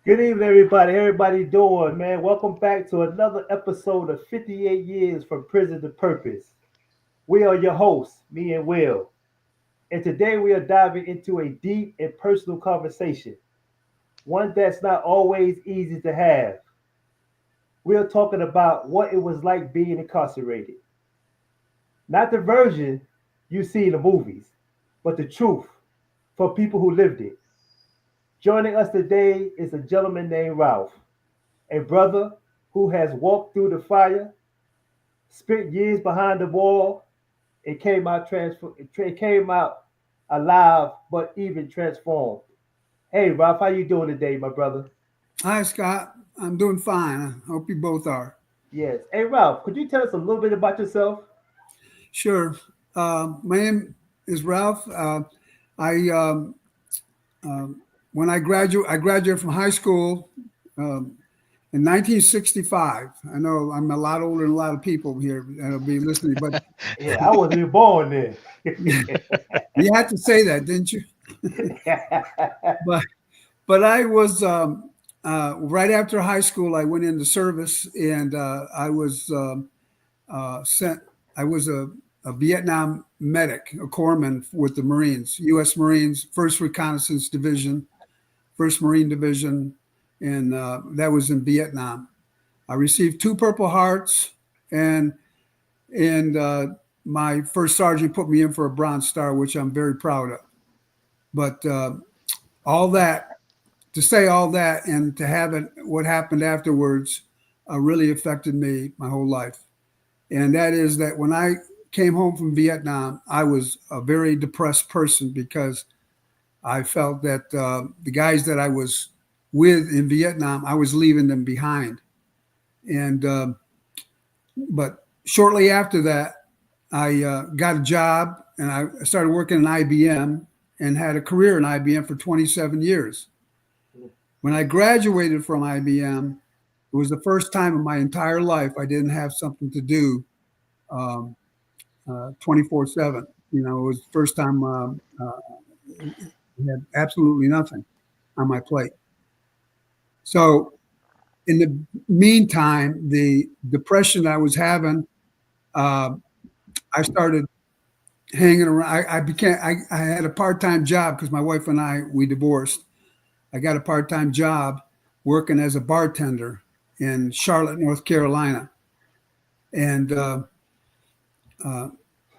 Good evening, everybody. Everybody doing, man? Welcome back to another episode of 58 Years from Prison to Purpose. We are your hosts, me and Will. And today we are diving into a deep and personal conversation, one that's not always easy to have. We are talking about what it was like being incarcerated. Not the version you see in the movies, but the truth for people who lived it. Joining us today is a gentleman named Ralph, a brother who has walked through the fire, spent years behind the wall, and came out alive, but even transformed. Hey, Ralph, how you doing today, my brother? Hi, Scott. I'm doing fine. I hope you both are. Yes. Hey, Ralph, could you tell us a little bit about yourself? Sure. My name is Ralph. I when I graduated from high school um, in 1965. I know I'm a lot older than a lot of people here that'll be listening, but Yeah, I wasn't even born then. you had to say that, didn't you? But I was right after high school. I went into service, and I was sent. I was a Vietnam medic, a corpsman with the Marines, U.S. Marines, First Reconnaissance Division, First Marine Division, and that was in Vietnam. I received two Purple Hearts, and and my first sergeant put me in for a Bronze Star, which I'm very proud of. But all that to say all that and to have it, what happened afterwards, really affected me my whole life. And that is that when I came home from Vietnam, I was a very depressed person because I felt that the guys that I was with in Vietnam, I was leaving them behind. And but shortly after that, I got a job and I started working in IBM and had a career in IBM for 27 years. When I graduated from IBM, it was the first time in my entire life I didn't have something to do 24/7. You know, it was the first time I had absolutely nothing on my plate. So, in the meantime, the depression I was having, uh, I started hanging around. I had a part time job because my wife and we divorced. I got a part time job working as a bartender in Charlotte, North Carolina. And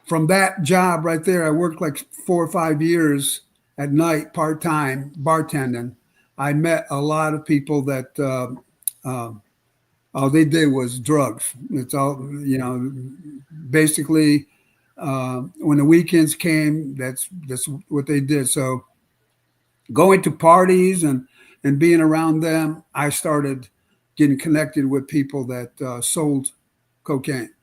from that job right there, I worked like 4 or 5 years at night, part time, bartending. I met a lot of people that all they did was drugs. It's all, basically when the weekends came, that's what they did. So going to parties and being around them, I started getting connected with people that sold cocaine,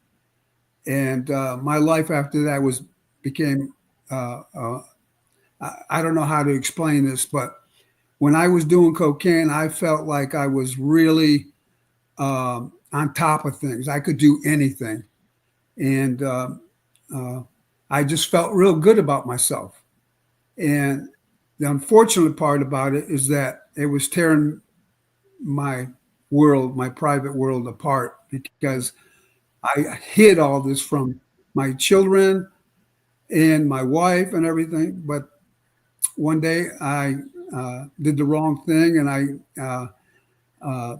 and my life after that was became. I don't know how to explain this, but when I was doing cocaine, I felt like I was really on top of things. I could do anything, and uh, I just felt real good about myself. And the unfortunate part about it is that it was tearing my world, my private world apart because I hid all this from my children and my wife and everything. But one day I did the wrong thing and uh, uh,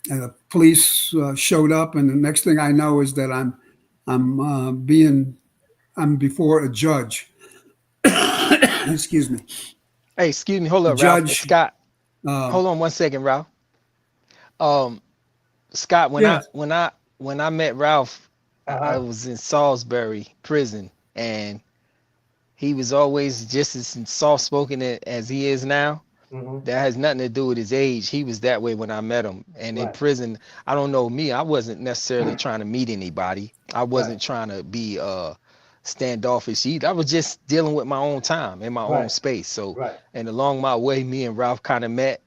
and the police showed up. And the next thing I know is that I'm before a judge. Excuse me. Hey, excuse me. Hold The up, Ralph. It's judge. Scott. Um, Hold on 1 second, Ralph. Um, Scott, when I yes. when I when I met Ralph, I Uh-huh. was in Salisbury prison, and he was always just as soft spoken as he is now. Hmm. That has nothing to do with his age. He was that way when I met him. And in Right. prison, I don't know me, I wasn't necessarily trying to meet anybody. I Right. wasn't trying to be standoffish either. I was just dealing with my own time in my own Right. space. So, Right. and along my way, me and Ralph kind of met.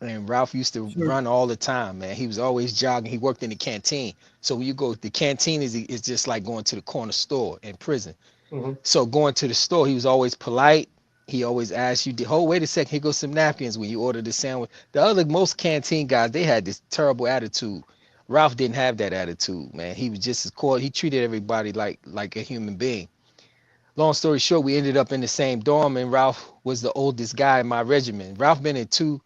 And Ralph used to Sure. run all the time, man. He was always jogging. He worked in the canteen. So when you go, the canteen is just like going to the corner store in prison. Hmm. So going to the store, he was always polite. He always asks you, "Oh, wait a second, here goes some napkins when you order the sandwich." The other most canteen guys, they had this terrible attitude. Ralph didn't have that attitude, man. He was just as cool. He treated everybody like a human being. Long story short, we ended up in the same dorm, and Ralph was the oldest guy in my regiment. Ralph been in two.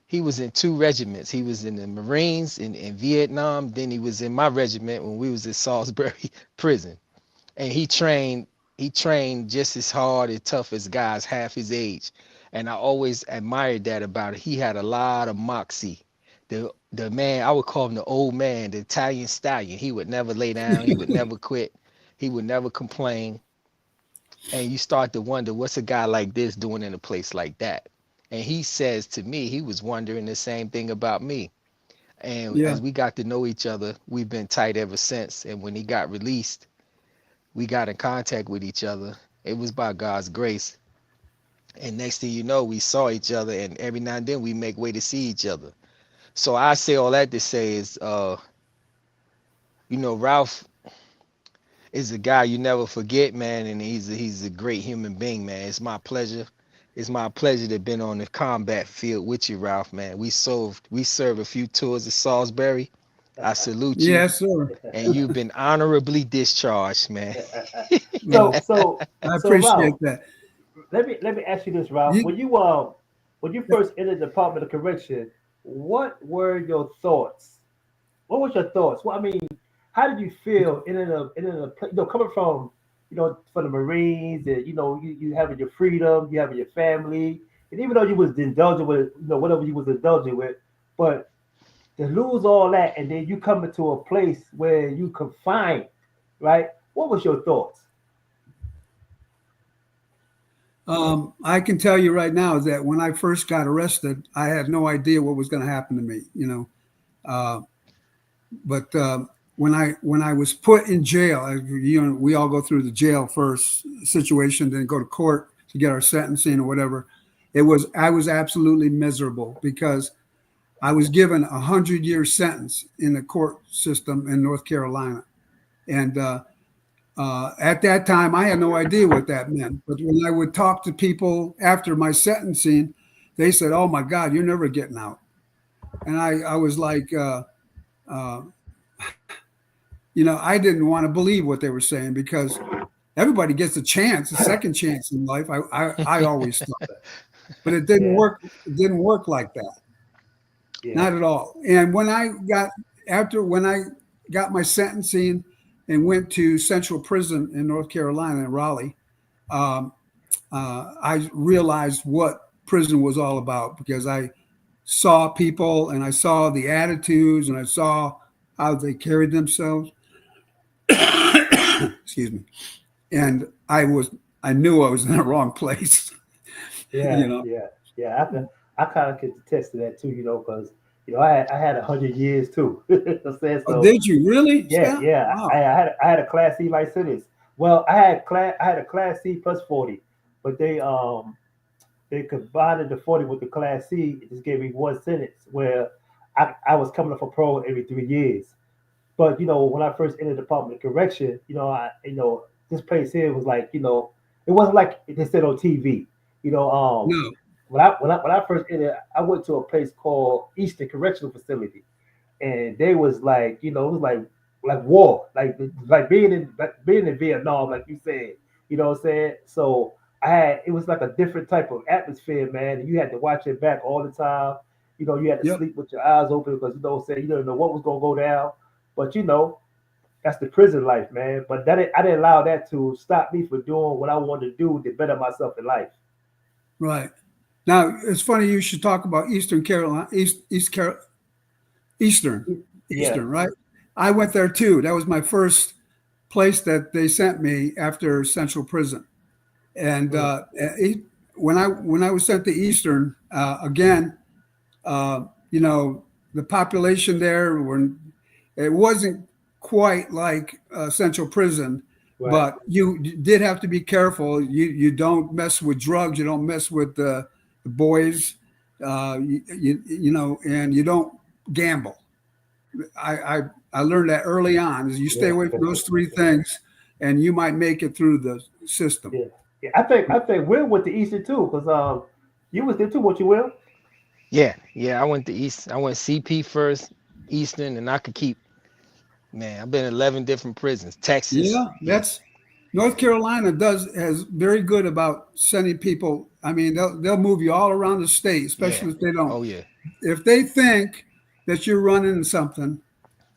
He was in two regiments. He was in the Marines in Vietnam. Then he was in my regiment when we was at Salisbury prison. And he trained just as hard and tough as guys half his age. And I always admired that about it. He had a lot of moxie. The man, I would call him the old man, the Italian stallion. He would never lay down. He would never quit. He would never complain. And you start to wonder, what's a guy like this doing in a place like that? And he says to me, he was wondering the same thing about me. And Yeah. as we got to know each other, we've been tight ever since. And when he got released, we got in contact with each other. It was by God's grace. And next thing you know, we saw each other, and every now and then we make way to see each other. So I say all that to say is, Ralph is a guy you never forget, man, and he's a great human being, man. It's my pleasure. It's my pleasure to have been on the combat field with you, Ralph, man. We served a few tours of Salisbury. I salute you, Yes, sir. and you've been honorably discharged, man. Well, So I so appreciate Ralph, that. let me ask you this, Ralph. You, When you first entered the Department of Correction, what were your thoughts? What was your thoughts? Well, I mean, how did you feel coming from from the Marines, and you having your freedom, you having your family, and even though you was indulging with whatever you was indulging with, but to lose all that and then you come into a place where you confined, right? What was your thoughts? I can tell you right now that when I first got arrested, I had no idea what was going to happen to me. Uh, but when I was put in jail, we all go through the jail first situation, then go to court to get our sentencing or whatever. I was absolutely miserable because I was given 100-year sentence in the court system in North Carolina, and at that time, I had no idea what that meant. But when I would talk to people after my sentencing, they said, "Oh my God, you're never getting out." And I was like, uh, I didn't want to believe what they were saying because everybody gets a chance, a second chance in life. I always thought that, but it didn't Yeah, work. It didn't work like that, yeah. not at all. And when I got my sentencing and went to Central Prison in North Carolina in Raleigh, um, I realized what prison was all about because I saw people and I saw the attitudes and I saw how they carried themselves. Excuse me. And I knew I was in the wrong place. Yeah, you know. yeah, yeah. I kind of could attest to that too, because I had 100 years too. I'm saying Oh, so. did you really, Yeah, Scott? yeah. Wow. I had a Class C life sentence. Well, I had a Class C plus 40, but they combined the 40 with the Class C. It just gave me one sentence where I was coming up for parole every 3 years. But when I first entered the Department of Correction, this place here was like, it wasn't like they said on TV. You know, No. when I first entered, I went to a place called Eastern Correctional Facility, and they was like, it was like war, like being in Vietnam, like you said. You know what I'm saying? So it was like a different type of atmosphere, man. And you had to watch your back all the time. You had to Yep. sleep with your eyes open because say you don't know what was gonna go down. But that's the prison life, man. But I didn't allow that to stop me from doing what I wanted to do to better myself in life. Right. Now it's funny you should talk about Eastern Carolina, Eastern, Yeah. Eastern, right? I went there too. That was my first place that they sent me after Central Prison. And Mm, when I was sent to Eastern, again, the population there it wasn't quite like Central Prison, right. but you did have to be careful. You don't mess with drugs. You don't mess with the boys. And you don't gamble. I, I I learned that early on. Is you stay Yeah. away from those three things, and you might make it through the system. Yeah. I think Will went to Eastern too, because you was there too, what you Will? Yeah, yeah. I went to East. I went CP first, Eastern, and I could keep. Man, I've been in 11 different prisons. Texas. Yeah, Yeah, that's North Carolina does has very good about sending people. I mean, they'll move you all around the state, yeah. especially if they don't. Oh yeah, If they think that you're running something,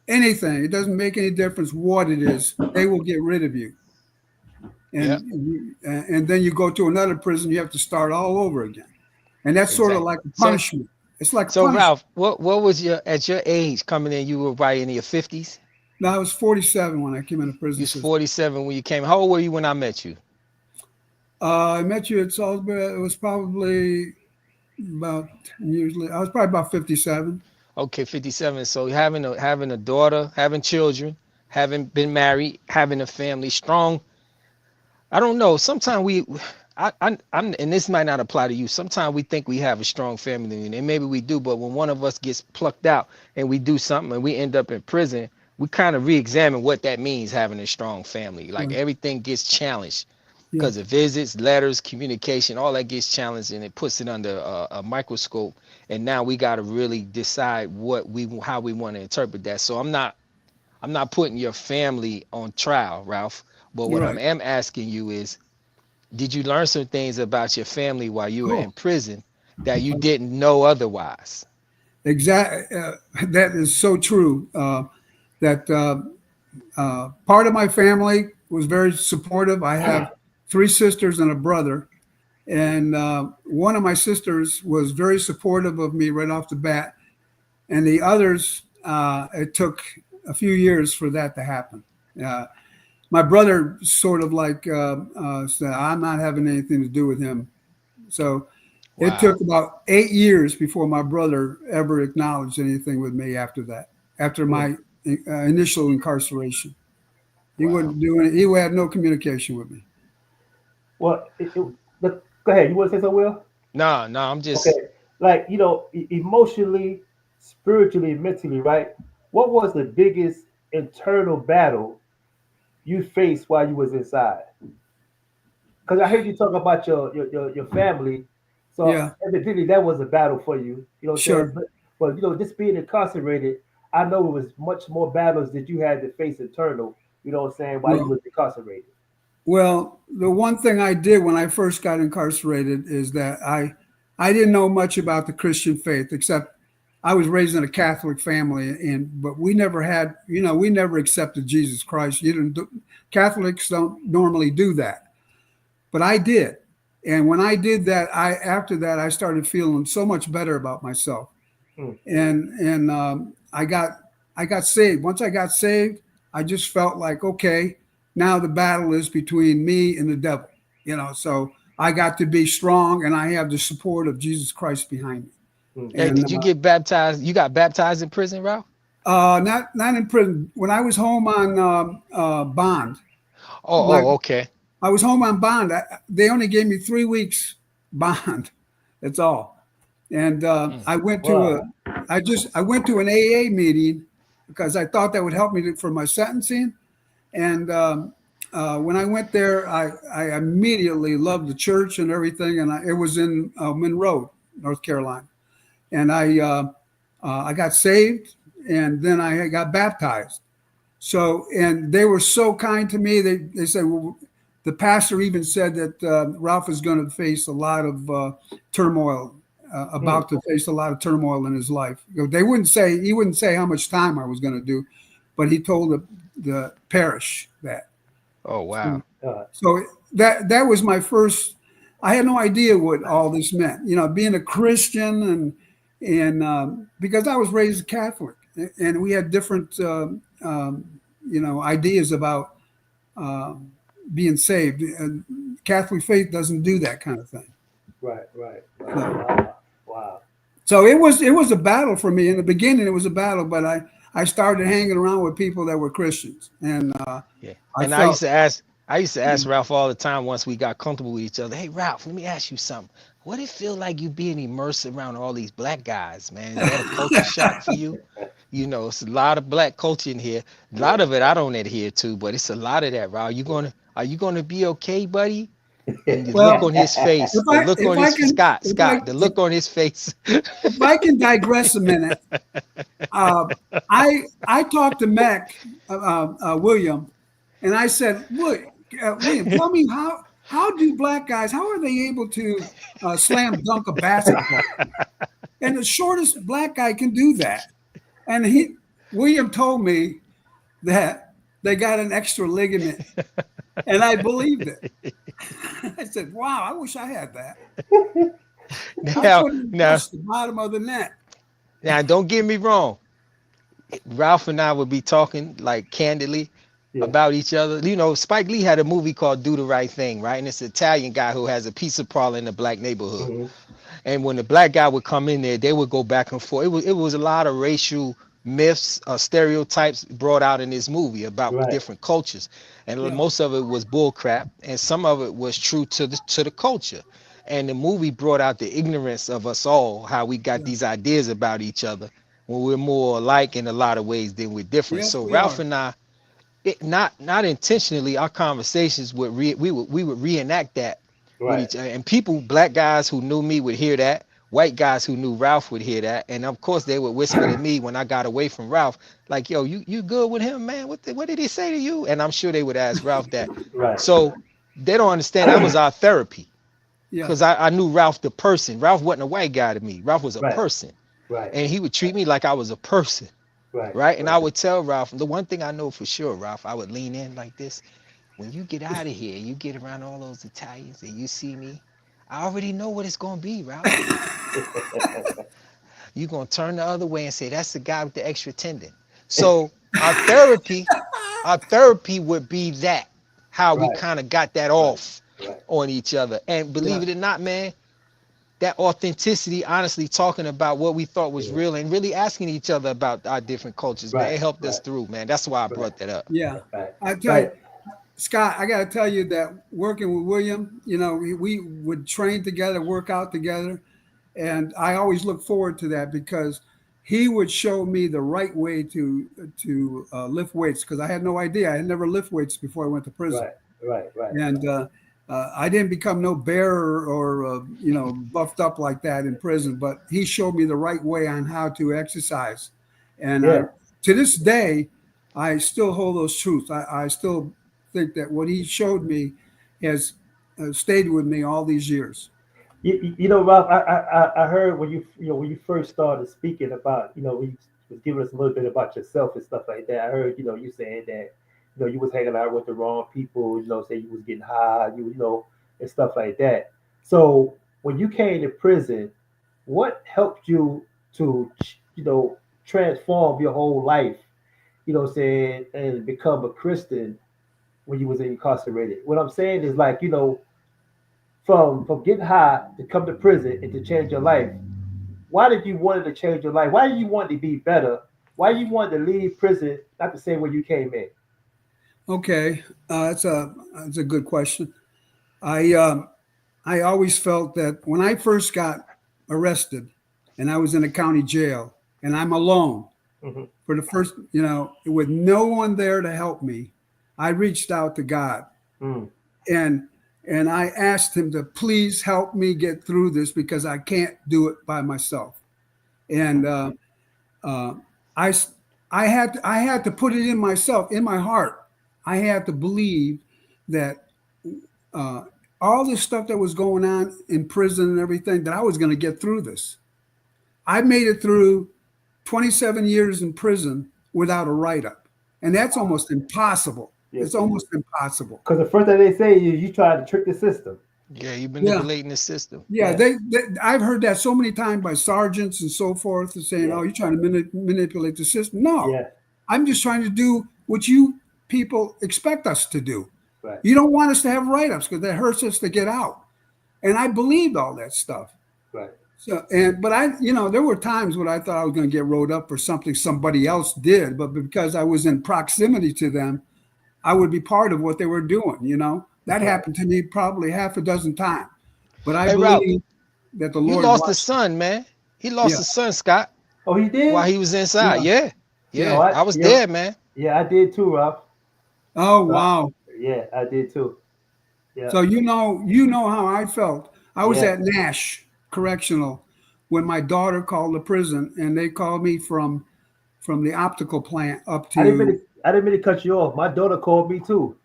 anything, it doesn't make any difference what it is, they will get rid of you. yeah. And then you go to another prison, you have to start all over again. And that's sort of Exactly. like a So, punishment. It's like a so punishment. Ralph, what was your at your age coming in? You were probably in your 50s. Now I was 47 when I came into You prison was system. 47 when you came. How old were you when I met you? I met you at Salisbury. It was probably about usually I was probably about 57. Okay, 57. So having a daughter, having children, having been married, having a family, strong. I don't know. Sometimes I'm, and this might not apply to you. Sometimes we think we have a strong family unit, and maybe we do. But when one of us gets plucked out and we do something and we end up in prison, we kind of re-examine what that means having a strong family. Like Right. everything gets challenged Yeah. because of visits, letters, communication, all that gets challenged, and it puts it under a microscope. And now we got to really decide how we want to interpret that. So I'm not putting your family on trial, Ralph. But You're what I right. am asking you is, did you learn some things about your family while you were Oh, in prison that you didn't know otherwise? exactly. That is so true. That part of my family was very supportive. I have three sisters and a brother, and one of my sisters was very supportive of me right off the bat, and the others, it took a few years for that to happen. Uh, my brother sort of like said, "I'm not having anything to do with him." So it Wow. took about 8 years before my brother ever acknowledged anything with me after that. After Hmm. my initial incarceration, he Wow. wouldn't do it. He had no communication with me. Well, go ahead. You want to say something, Will? No, no, I'm Okay, just like emotionally, spiritually, mentally, right? What was the biggest internal battle you faced while you was inside? Because I heard you talk about your family, so Yeah, evidently that was a battle for you. You know what I'm saying? sure. But just being incarcerated, I know it was much more battles that you had to face internal. You know what I'm saying? While you Well, was incarcerated. well, the one thing I did when I first got incarcerated is that I didn't know much about the Christian faith except I was raised in a Catholic family, and but we never had, we never accepted Jesus Christ. You didn't. Catholics don't normally do that, but I did. And when I did that, I after that I started feeling so much better about myself. Mm, And I got saved. Once I got saved, I just felt like, okay, now the battle is between me and the devil. So I got to be strong, and I have the support of Jesus Christ behind me. mm, hey, And did you get baptized? You got baptized in prison, Ralph? not in prison. When I was home on bond, my Oh, okay. I was home on bond. They only gave me 3 weeks bond. That's all. And Mm. wow. I went to an AA meeting because I thought that would help me for my sentencing. And when I went there, I immediately loved the church and everything. And it was in Monroe, North Carolina. And I got saved, and then I got baptized. So, and they were so kind to me. They said, well, the pastor even said that Ralph is going to face a lot of turmoil, Mm, about to face a lot of turmoil in his life. He wouldn't say how much time I was going to do, but he told the parish that. Oh, mm, wow. So that was my first. I had no idea what all this meant. Being a Christian and because I was raised Catholic, and we had different ideas about uh, being saved. And Catholic faith doesn't do that kind of thing. right, right, right. So Wow, wow. so it was a battle for me in the beginning. It was a battle, but I started hanging around with people that were Christians, and Yeah. I And felt. I used to ask Ralph all the time once we got comfortable with each other. Hey, Ralph, let me ask you something. What it feel like you being immersed around all these black guys, man? Is that a culture shock for you? It's a lot of black culture in here. A lot of it I don't adhere to, but it's a lot of that, Ralph. Are you gonna be okay, buddy? And the look Well, on his face, if the I look if on I his can Scott, the look on his face. if I can digress a minute, uh, I talked to Mac William, and I said, William, tell me how do black guys how are they able to slam dunk a basketball? And the shortest black guy can do that. And William told me that they got an extra ligament, and I believed it. I said, "Wow, I wish I had that. I now, couldn't now, touch the bottom of the net." now, don't get me wrong. Ralph and I would be talking like candidly Yeah. about each other. You know, Spike Lee had a movie called Do the Right Thing, right? And it's an Italian guy who has a pizza parlor in a black neighborhood. Hmm. And when the black guy would come in there, they would go back and forth. It was a lot of racial myths, stereotypes brought out in this movie about Right. different cultures, and Yeah, most of it was bull crap, and some of it was true to the culture. And the movie brought out the ignorance of us all, how we got yeah. these ideas about each other when we're more alike in a lot of ways than we're different. Yes, So we Ralph are. and I, not intentionally, our conversations would we would reenact that with Right. each other, and people, black guys who knew me would hear that, white guys who knew Ralph would hear that, and of course they would whisper to me when I got away from Ralph, like, "Yo, you good with him, man? What did he say to you?" And I'm sure they would ask Ralph that. Right. So they don't understand that was our therapy, Yeah, because I knew Ralph the person. Ralph wasn't a white guy to me. Ralph was a Right. person, Right. and he would treat me like I was a person. Right. Right. And Right. I would tell Ralph, the one thing I know for sure, Ralph, I would lean in like this. When you get out of here, you get around all those Italians and you see me, I already know what it's gonna be, Ralph. You're gonna turn the other way and say, that's the guy with the extra tendon. So our therapy, our therapy would be that, how we Right. kind of got that Right. off Right. on each other. And yeah, believe it or not, man, that authenticity, honestly talking about what we thought was Yeah. real and really asking each other about our different cultures, man, Right. it helped us Right. through, man. That's why I Right. brought that up. yeah. Right. I tell you, Right. Scott, I got to tell you that working with William, we would train together, work out together, and I always look forward to that because he would show me the right way to lift weights because I had no idea. I had never lift weights before I went to prison, Right. Right. Right. and I didn't become no bear or buffed up like that in prison. But he showed me the right way on how to exercise, and Yeah. to this day, I still hold those truths. I still think that what he showed me has stayed with me all these years. Ralph, I heard when when you first started speaking about, when you was giving us a little bit about yourself and stuff like that. I heard, you saying that, you was hanging out with the wrong people, say you was getting high, and stuff like that. So when you came to prison, what helped you to, transform your whole life, saying, and become a Christian when you was incarcerated? What I'm saying is like, from getting high to come to prison and to change your life. Why did you want to change your life? Why did you want to be better? Why you want to leave prison not the same way you came in? Okay, that's a good question. I I always felt that when I first got arrested, and I was in a county jail, and I'm alone Hmm. for the first, with no one there to help me, I reached out to God Mm. and I asked Him to please help me get through this because I can't do it by myself. And uh, I I had to put it in myself, in my heart. I had to believe that uh, all this stuff that was going on in prison and everything, that I was going to get through this. I made it through 27 years in prison without a write up, and that's almost impossible. Yes, It's it is. almost impossible. Because the first thing they say is you try to trick the system. Yeah, you Yeah, manipulating the system. yeah. Yeah, I've heard that so many times by sergeants and so forth, and saying, yeah, "Oh, you're trying to manipulate the system." No, yeah. I'm just trying to do what you people expect us to do. Right, You don't want us to have write ups because that hurts us to get out. And I believed all that stuff. right, So, but there were times when I thought I was going to get rolled up for something somebody else did, but because I was in proximity to them, I would be part of what they were doing. That right. happened to me probably half a dozen times. But I Hey, Ralph, believe that the he Lord lost his watched. son, man. He lost Yeah, his son, Scott, Oh, he while did? he was inside. yeah, Yeah, yeah. Oh, yeah. I was there, man. yeah, I did too, Ralph. Oh So wow. yeah, I did too. yeah. So you know how I felt. I was Yeah. at Nash Correctional when my daughter called the prison, and they called me from the optical plant up to I didn't mean to cut you off. My daughter called me too. oh,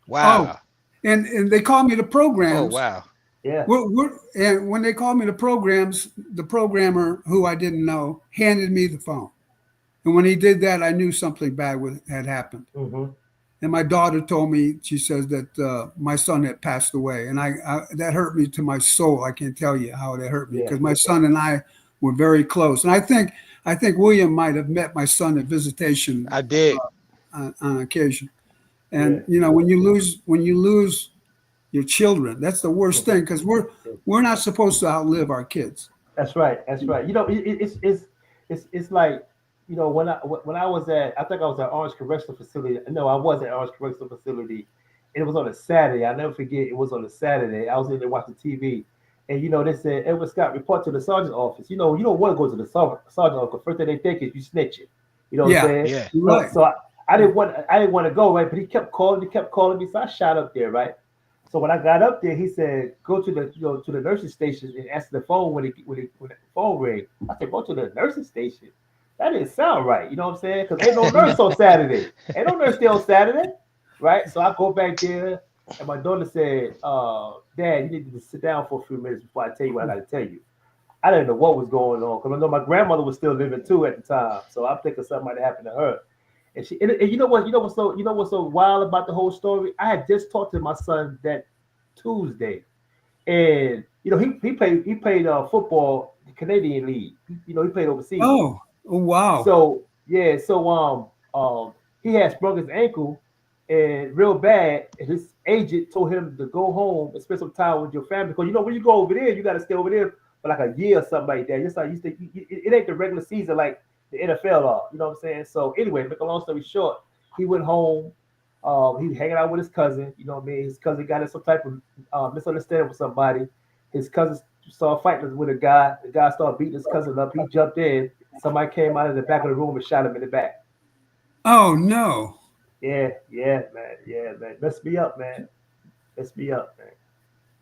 Wow. and they called me to Oh programs. wow. Yeah. And when they called me to programs, the programmer who I didn't know handed me the phone. And when he did that, I knew something bad had happened. Mm-hmm. And my daughter told me, she says that my son had passed away, and that hurt me to my soul. I can't tell you how that hurt me Yeah. because my son and I were very close. And I think William might have met my son at visitation I did. on occasion. Yeah. And when you lose your children, that's the worst Mm-hmm. thing because we're not supposed to outlive our kids. That's right. That's right. You know, it's like, you know, when I was at, I think I was at Orange Correctional Facility. No, I was at Orange Correctional Facility. It was on a Saturday. I never forget. It was on a Saturday. I was in there watching TV, and you know, they said Edward Scott report to the sergeant's office. You don't want to go to the sergeant office. First thing they think is you snitching. You know what I'm Yeah, saying? Yeah. you're So right. so I didn't want to go, right, but he kept calling me. So I shot up there, right. So when I got up there, he said, "Go to the to the nursing station and answer the phone when the phone rang." I said, "Go to the nursing station." That didn't sound right. You know what I'm saying? Because ain't no nurse on Saturday. Ain't no nurse there on Saturday, right? So I go back there, and my daughter said, "Dad, you need to sit down for a few minutes before I tell you what I got to tell you." I didn't know what was going on because I know my grandmother was still living too at the time, so I'm thinking something might have happened to her. And you know what's so wild about the whole story? I had just talked to my son that Tuesday, and you know he played football, the Canadian League. You know he played overseas. Oh, wow. So yeah, so he had sprung his ankle and real bad. And his agent told him to go home and spend some time with your family because you know when you go over there, you got to stay over there for like a year or something like that. Just like you stay, it ain't the regular season like the NFL are. You know what I'm saying? So anyway, make a long story short, he went home. He was hanging out with his cousin. You know what I mean? His cousin got in some type of misunderstanding with somebody. His cousin started fighting with a guy. The guy started beating his cousin up. He jumped in. Somebody came out of the back of the room and shot him in the back. Oh no. Yeah, man. Messed me up, man. Messed me up, man.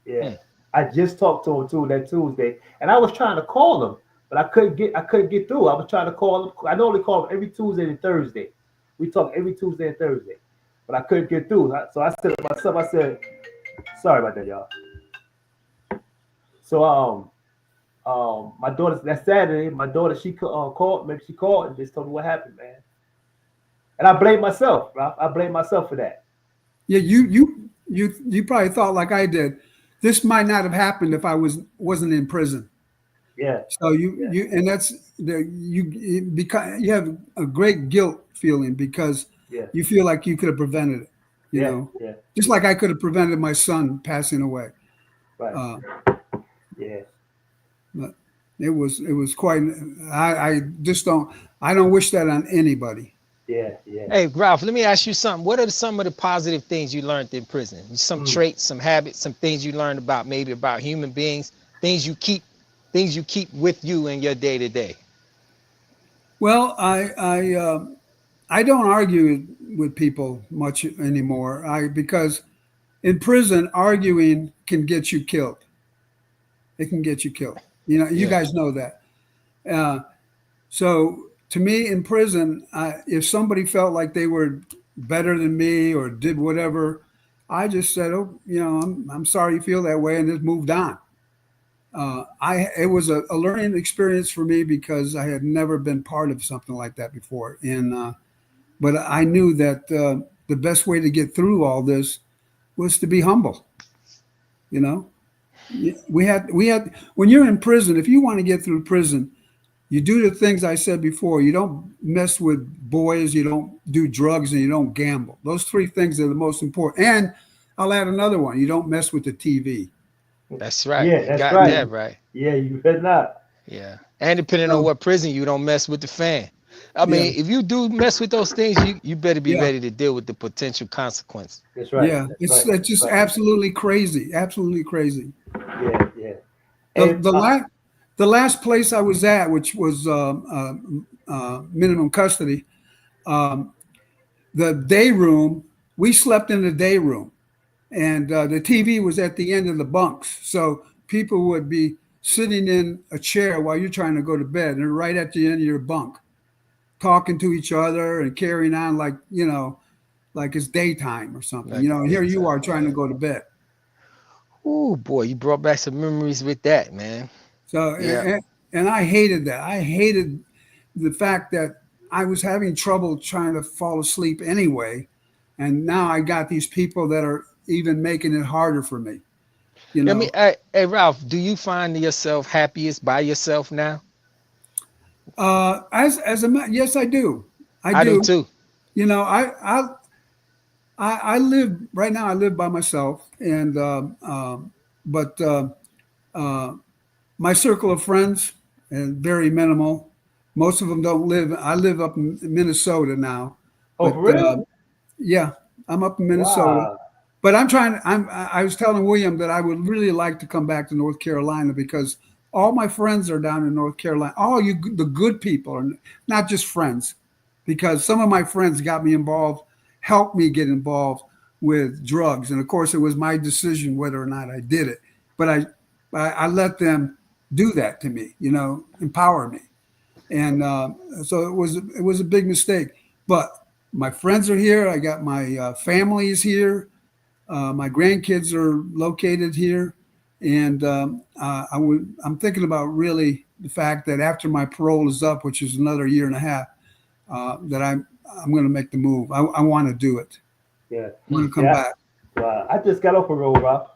Yeah. Hmm. I just talked to him too that Tuesday, and I was trying to call him, but I couldn't get through. I was trying to call him. I normally call him every Tuesday and Thursday. We talk every Tuesday and Thursday, but I couldn't get through. So I said to myself, I said, sorry about that, y'all. So my daughter that Saturday, my daughter called, maybe she called and just told me what happened, man. And I blame myself, Ralph. I blame myself for that. Yeah, you probably thought like I did. This might not have happened if I wasn't in prison. Yeah, So yeah, and that's because you have a great guilt feeling because yeah, you feel like you could have prevented it. You yeah, know, yeah, just yeah. like I could have prevented my son passing away. Right. Uh, Yeah, but it was quite. I just don't. I don't wish that on anybody. yeah, yeah. Hey, Ralph, let me ask you something. What are some of the positive things you learned in prison? Some Mm. traits, some habits, some things you learned about maybe about human beings, things you keep, things you keep with you in your day to day. Well, I don't argue with people much anymore. I because in prison arguing can get you killed. It can get you killed. You know, you Yeah, guys know that. Uh, so to me, in prison, if somebody felt like they were better than me or did whatever, I just said, "Oh, I'm sorry you feel that way," and just moved on. It was a learning experience for me because I had never been part of something like that before, and but I knew that the best way to get through all this was to be humble. You know, we had when you're in prison, if you want to get through prison, you do the things I said before. You don't mess with boys, you don't do drugs, and you don't gamble. Those three things are the most important. And I'll add another one. You don't mess with the TV. that's right. Yeah, You that's got right. that right. Yeah, you better not. Yeah. And depending on So what prison, you don't mess with the fan. I yeah, mean, if you do mess with those things, you better be yeah, ready to deal with the potential consequence. That's right. yeah. That's It's right. that's That's just right. absolutely crazy. Absolutely crazy. Yeah, yeah. The And the last the last place I was at, which was minimum custody, um, the day room. We slept in the day room. and the TV was at the end of the bunks. So people would be sitting in a chair while you're trying to go to bed, and they're right at the end of your bunk, talking to each other and carrying on like like it's daytime or something. Like And here you are daytime, trying to yeah. go to bed. Oh boy, you brought back some memories with that, man. So Yeah. and I hated that. I hated the fact that I was having trouble trying to fall asleep anyway, and now I got these people that are even making it harder for me. You I mean, know, hey Ralph, do you find yourself happiest by yourself now? yes, I do. I I do do. too. You know, I live right now. I live by myself, and but uh, my circle of friends is very minimal. Most of them don't live. I live up in Minnesota now, Oh, but for real? yeah, I'm up in Minnesota. Wow. But I'm trying. I was telling William that I would really like to come back to North Carolina because all my friends are down in North Carolina. All the good people are not just friends, because some of my friends got me involved, helped me get involved with drugs, and of course it was my decision whether or not I did it. But I let them do that to me, empower me, and so it was a big mistake. But my friends are here. I got my family is here. My grandkids are located here, and I'm thinking about really the fact that after my parole is up, which is another year and a half, that I'm going to make the move. I want to do it. Yeah. I want to come Yeah. back. Wow. I just got off a road, Ralph.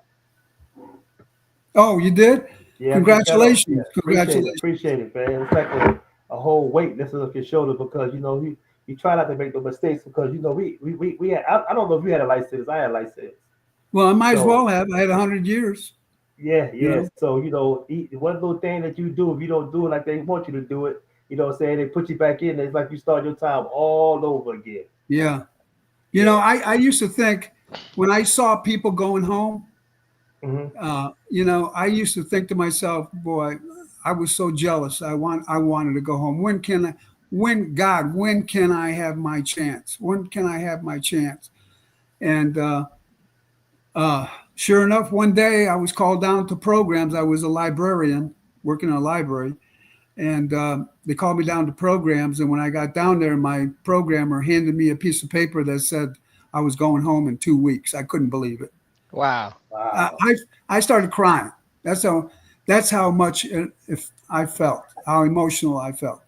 Oh, you did? Yeah, I just got off. Yeah. Congratulations! Appreciate it. Congratulations! Appreciate it, man. It's like a whole weight lifted off your shoulder because you try not to make no mistakes because we had, I don't know if you had a license. I had a license. Well, I might as So well have. I had 100 years. yeah, You yeah. know. So one little thing that you do, if you don't do it like they want you to do it, what I'm saying, they put you back in. It's like you start your time all over again. Yeah. Yeah. I used to think when I saw people going home, Hmm. I used to think to myself, boy, I was so jealous. I wanted to go home. When can I have my chance? When can I have my chance? And uh, sure enough, one day I was called down to programs. I was a librarian working in a library, and they called me down to programs. And when I got down there, my programmer handed me a piece of paper that said I was going home in 2 weeks. I couldn't believe it. Wow. I Wow. I I started crying. That's how that's how much if I felt, how emotional I felt.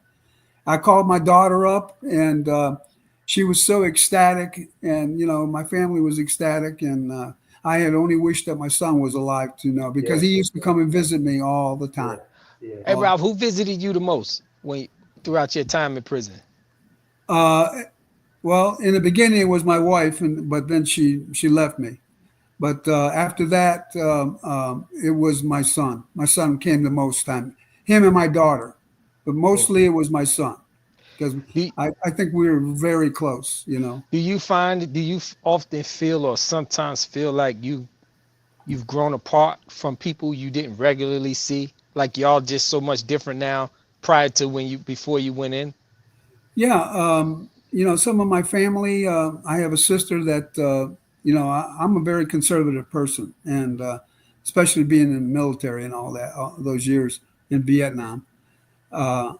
I called my daughter up, and she was so ecstatic, and my family was ecstatic, and I had only wished that my son was alive to know because Yeah. he used to come and visit me all the Yeah. time. Yeah. Hey All Ralph, who visited you the most throughout your time in prison? uh, well, in the beginning it was my wife, but then she left me. But after that, it was my son. My son came the most time. Him and my daughter, but Mm. mostly it was my son because Do I think we were very close. do you often feel or sometimes feel like you've grown apart from people you didn't regularly see? Like y'all just so much different now prior to before you went in? Yeah, some of my family. I have a sister that I'm a very conservative person, and especially being in the military and all those years in Vietnam, uh,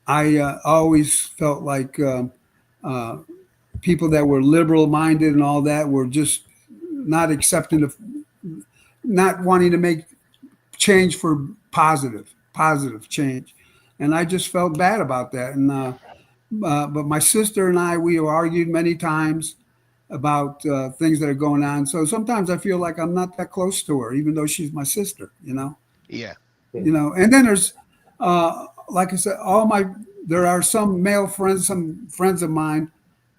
I always felt like uh, people that were liberal minded and all that were just not accepting of, not wanting to make change for positive change, and I just felt bad about that. And but my sister and we argued many times about things that are going on. So sometimes I feel like I'm not that close to her, even though she's my sister. Yeah. And then there's, like I said, there are some male friends, some friends of mine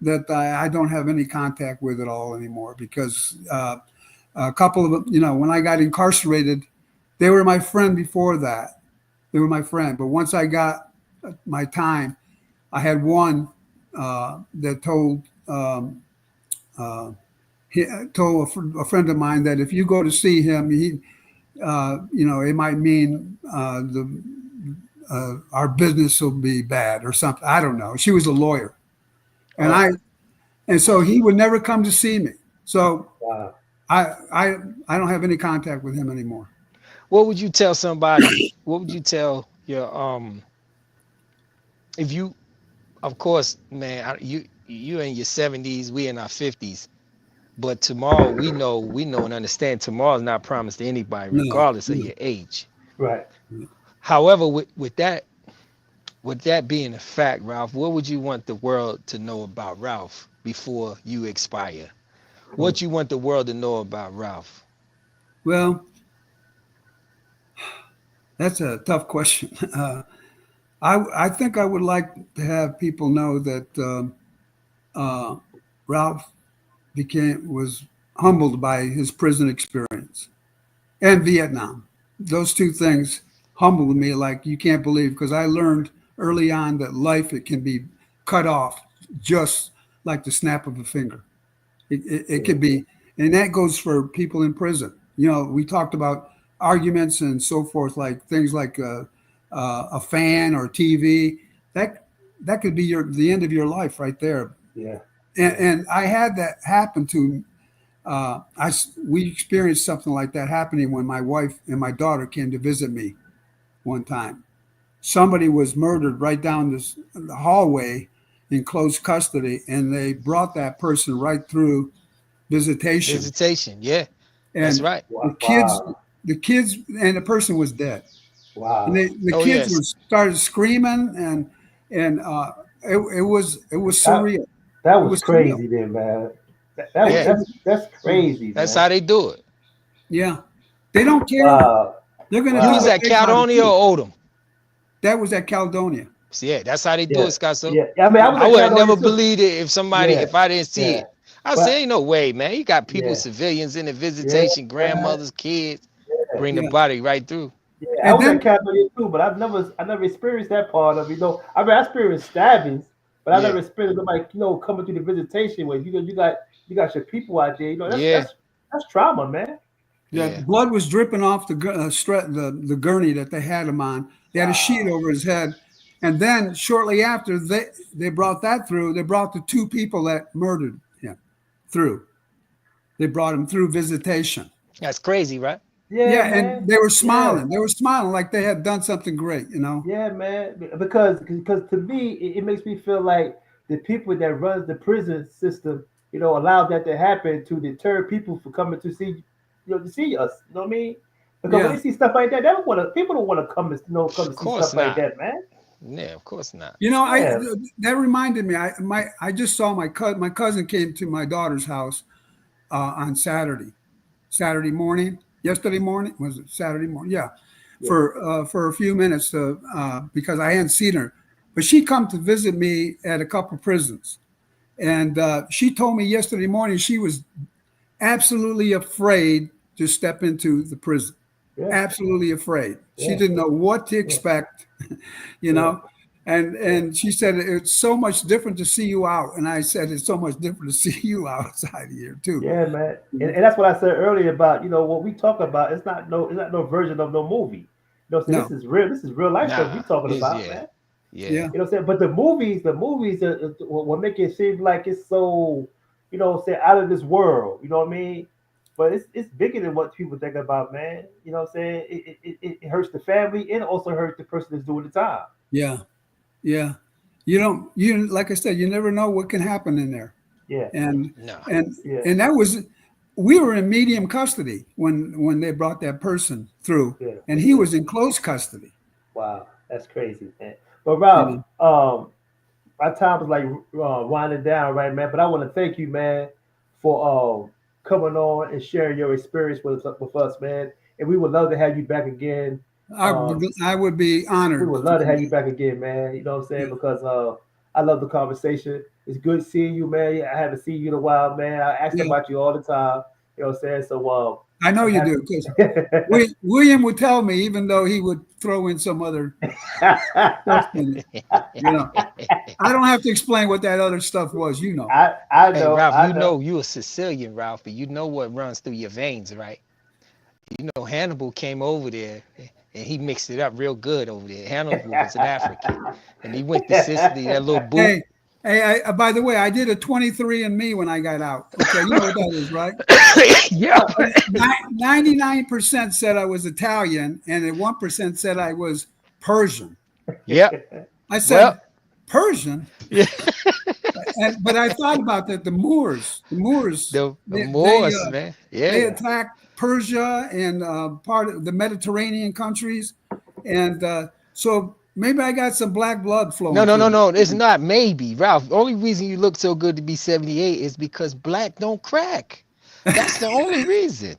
that I don't have any contact with at all anymore because a couple of them, when I got incarcerated, they were my friend before that. They were my friend. But once I got my time, I had one that uh, told a friend of mine that if you go to see him, it might mean the our business will be bad or something. I don't know. She was a lawyer, and Oh, so he would never come to see me. So wow. I I don't have any contact with him anymore. What would you tell somebody? What would you tell your if you, of course, man, you in your 70s, we in our 50s, but tomorrow we know and understand tomorrow is not promised to anybody, No, regardless of no. your age. Right. However, with that being a fact, Ralph, what would you want the world to know about Ralph before you expire? Mm. What you want the world to know about Ralph? Well, that's a tough question. I think I would like to have people know that uh, Ralph became was humbled by his prison experience and Vietnam. Those two things humbled me like you can't believe because I learned early on that life it can be cut off just like the snap of a finger. It Yeah. could be, and that goes for people in prison. You know, we talked about arguments and so forth, like things like a fan or TV. That that could be the end of your life right there. Yeah. Yeah. And I had that happen to we experienced something like that happening when my wife and my daughter came to visit me one time. Somebody was murdered right down the hallway in close custody, and they brought that person right through visitation. Visitation, yeah, that's And right. the kids, Wow. the kids, and the person was dead. And Wow. the Oh kids were yes, started screaming, and it was That surreal. that It was was surreal. crazy then, man. That was It, yeah, it, that's crazy, that's man. how they do it. yeah, they don't care. Wow. They're going to You do was Wow. what at they got to Caledonia do. or Odom? That was at Caledonia. So, yeah, that's how they do Yeah. it, Scott. So Yeah. I mean, I was I at would have never Caledonia too. believed it if somebody, Yeah. if I didn't see Yeah. it. I say, But ain't no way, man. You got people, yeah. civilians in the Yeah, visitation, man. grandmothers, kids, Yeah. bring the Yeah, body right through. Yeah. I and was at then Caledonia too, but I never experienced that part of it. I mean, I experienced stabbings, but I Yeah, never experienced nobody, coming through the visitation where you got your people out there. yeah, That's trauma, man. the yeah. blood was dripping off the gurney that they had him on. They had a sheet Wow. over his head, and then shortly after they brought that through. They brought the two people that murdered him through. They brought him through visitation. That's crazy, right? Yeah, Yeah, and man. they were Yeah. smiling. They were smiling like they had done something great. You know. Yeah, man. Because to me, it makes me feel like the people that runs the prison system, allow that to happen to deter people from coming to see, to see us. You know what I mean? Because when Yeah. they see stuff like that, they don't want to. People don't want to come and come Of and see course stuff like not. that, man. Yeah, of course not. You know, I Yeah, that reminded me. I just saw my cousin came to my daughter's house on Saturday morning. Yesterday morning was it Saturday morning? Yeah, yeah, for a few minutes because I hadn't seen her, but she come to visit me at a couple prisons, and she told me yesterday morning she was absolutely afraid to step into the prison. yeah, Absolutely afraid. She yeah, didn't know what to yeah, expect, you yeah, know. And she said it's so much different to see you out, and I said it's so much different to see you outside here too. yeah, man. And that's what I said earlier about what we talk about. It's not no version of no movie. So this No, is real. This is real life stuff we Nah, talking is about, yeah, man. yeah. yeah, You know what I'm saying? But the movies will make it seem like it's so, say out of this world. You know what I mean? But it's bigger than what people think about, man. You know what I'm saying? It hurts the family and also hurts the person that's doing the time. yeah, yeah. You don't you like I said, you never know what can happen in there. Yeah, And Nah. and yeah, and that was we were in medium custody when they brought that person through, yeah, and he yeah. was in close custody. Wow, that's crazy, man. But You Ralph, know, our time is like winding down, right, man? But I want to thank you, man, for coming on and sharing your experience with us, man. And we would love to have you back again. I Um, would I would be we honored would to love to do have you that. back again, man. You know what I'm saying? Yeah, Because I love the conversation. It's good seeing you, man. I haven't seen you in a while, man. I ask yeah. about you all the time. You know what I'm saying? So I know I'm you do happy. because William would tell me, even though he would throw in some other stuff in it. You know, I don't have to explain what that other stuff was. You know. I Hey, know, Ralph, I you know. know you a Sicilian, Ralph, and you know what runs through your veins, right? You know Hannibal came over there and he mixed it up real good over there. Hannibal was an African, and he went to Sicily, that little boot. Hey, Hey, by the way, I did a 23andMe when I got out. Okay, you know what that is, right? Yeah. 99% said I was Italian, and then 1% said I was Persian. Yeah. I Well, said, Persian? yeah. And but I thought about that. The Moors, The they they, Moors, uh, man. they Yeah. attacked Persia and part of the Mediterranean countries, and so maybe I got some black blood No, flowing no, no, through no. It's me. not maybe, Ralph. The only reason you look so good to be 78 is because black don't crack. That's the only reason.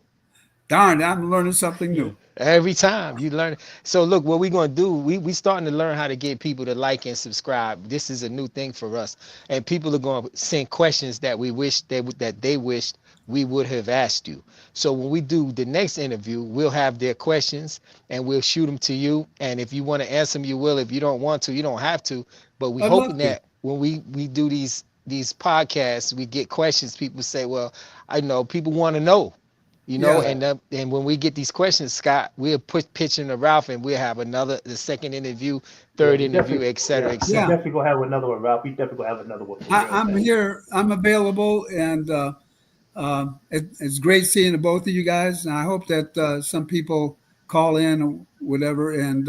Darn, I'm learning something new. Every time you learn. So look, what we're gonna do, we starting to learn how to get people to like and subscribe. This is a new thing for us, and people are gonna send questions that we wish that they wished we would have asked you. So when we do the next interview, we'll have their questions and we'll shoot them to you. And if you want to answer them, you will. If you don't want to, you don't have to. But we I'd love hoping to. that when we do these podcasts, we get questions. People say, well, I know people want to know. Yeah, And when we get these questions, Scott, we'll put pitching to Ralph, and we'll have the second interview, Yeah, third we interview, definitely, et cetera, yeah, et we yeah. cetera. definitely gonna have another one, Ralph. We definitely gonna have another one for real, I'm man. here. I'm available, and it's great seeing the both of you guys. And I hope that some people call in or whatever and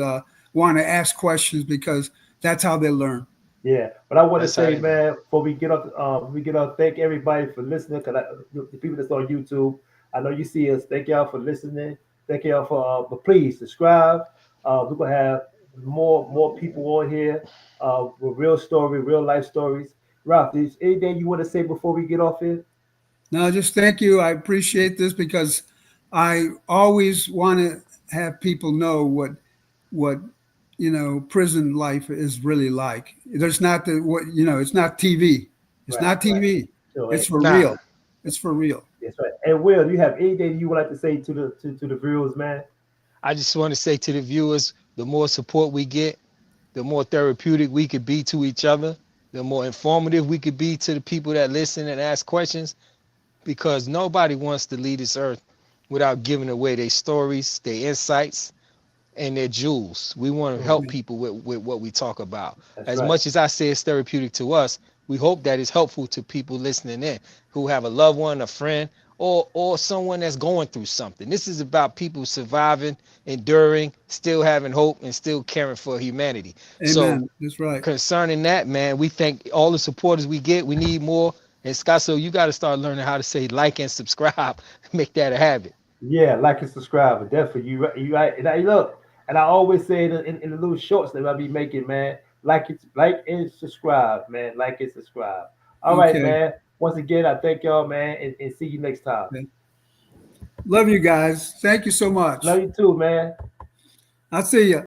want to ask questions because that's how they learn. Yeah, but I want to That's how say, they learn. man, before we get off, thank everybody for listening. The people that's on YouTube, I know you see us. Thank y'all for listening. Thank y'all but please subscribe. We're gonna have more people on here with real life stories. Ralph, is anything you want to say before we get off here? No, just thank you. I appreciate this because I always want to have people know what prison life is really like. There's not the what it's not TV. It's Right, not right. TV. So, It's for Nah, real. It's for real. that's right. And Will, do you have anything you would like to say to the viewers, man? I just want to say to the viewers, the more support we get, the more therapeutic we could be to each other, the more informative we could be to the people that listen and ask questions, because nobody wants to leave this earth without giving away their stories, their insights, and their jewels. We want to help Mhm. people with what we talk about. That's As right. much as I say it's therapeutic to us, we hope that it's helpful to people listening in who have a loved one, a friend, or someone that's going through something. This is about people surviving, enduring, still having hope, and still caring for humanity. So Amen. That's right. concerning that, man, we thank all the supporters we get. We need more. And Scott, so you got to start learning how to say like and subscribe. Make that a habit. Yeah, like and subscribe. But definitely, you right. And I look, and I always say it in the little shorts that I be making, man. Like and subscribe, man. Like and subscribe. All right, Okay. man. Once again, I thank y'all, man, and see you next time. Okay. Love you guys. Thank you so Love much. you too, man. I'll see you.